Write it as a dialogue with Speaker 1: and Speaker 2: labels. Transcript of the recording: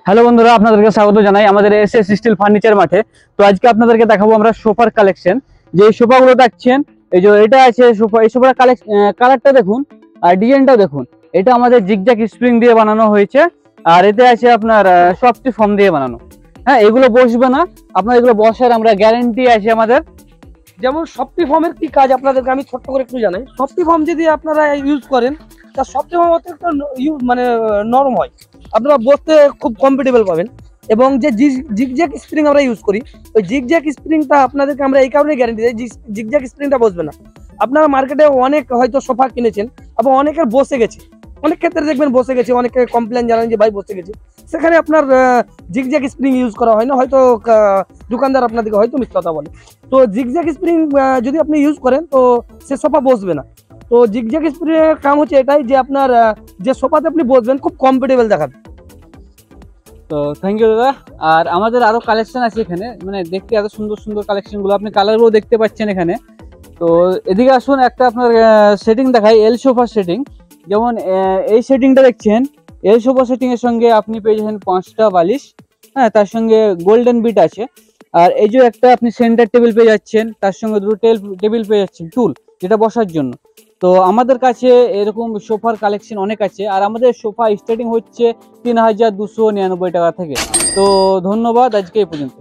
Speaker 1: Hello বন্ধুরা, আপনাদেরকে স্বাগত জানাই আমাদের এসএস স্টিল ফার্নিচার মাঠে। তো আজকে আপনাদেরকে দেখাবো আমরা সোফার কালেকশন। যে সোফাগুলো দেখছেন, এই যে এটা আছে সোফা, এই সোফার কালারটা দেখুন আর ডিজাইনটাও দেখুন। এটা আমাদের জিগজ্যাগ স্প্রিং দিয়ে বানানো হয়েছে, আর এতে আছে আপনার সফট ফর্ম দিয়ে বানানো। হ্যাঁ, এগুলো বসবে না, আপনার এগুলো বসার আমরা গ্যারান্টি আছে আমাদের।
Speaker 2: যেমন সফটি ফর্মের কি কাজ আপনাদেরকে আমি ছোট্ট করে একটু জানাই। সফটি ফর্ম যদি আপনারা ইউজ করেন, তা সফটি ফর্ম অত্যন্ত মানে নরম হয়, আপনারা বসতে খুব কমফোর্টেবল পাবেন। এবং যে জিগজ্যাগ স্প্রিং আমরা ইউজ করি, ওই জিগজ্যাগ স্প্রিংটা আপনাদেরকে আমরা এই কারণে গ্যারান্টি দিই, জিগজ্যাগ স্প্রিংটা বসবে না। আপনারা মার্কেটে অনেক হয়তো সোফা কিনেছেন এবং অনেকের বসে গেছে, অনেক ক্ষেত্রে দেখবেন বসে গেছে, অনেকে কমপ্লেন জানান যে ভাই বসে গেছে, সেখানে আপনার জিগজ্যাগ স্প্রিং ইউজ করা হয় না, হয়তো দোকানদার আপনাদেরকে হয়তো মিথ্যা কথা বলে। তো জিগজ্যাগ স্প্রিং যদি আপনি ইউজ করেন তো সে সোফা বসবে না। তো জিগজ্যাগ স্প্রিং এর কাম হচ্ছে এটাই যে আপনার যে সোফাতে আপনি বসবেন খুব কমফোর্টেবল দেখাবে।
Speaker 1: তো থ্যাংক ইউ দাদা। আর আমাদের আরো কালেকশন আছে এখানে, মানে দেখতে এত সুন্দর সুন্দর কালেকশন গুলো, আপনি কালারগুলো দেখতে পাচ্ছেন এখানে। তো এদিকে আসুন, একটা আপনার সেটিং দেখাই, এল সোফা সেটিং। যেমন এই সেটিংটা দেখছেন, এল সোফা সেটিং এর সঙ্গে আপনি পেয়ে যাচ্ছেন 5টা বালিশ। হ্যাঁ, তার সঙ্গে গোল্ডেন বিট আছে। আর এই যে একটা আপনি সেন্টার টেবিল পেয়ে যাচ্ছেন, তার সঙ্গে দুটো টেবিল পেয়ে যাচ্ছেন, টুল যেটা বসার জন্য। তো আমাদের কাছে এরকম সোফার কালেকশন অনেক আছে, আর আমাদের সোফা স্টার্টিং হচ্ছে 3299 টাকা থেকে। তো ধন্যবাদ, আজকে এই পর্যন্ত।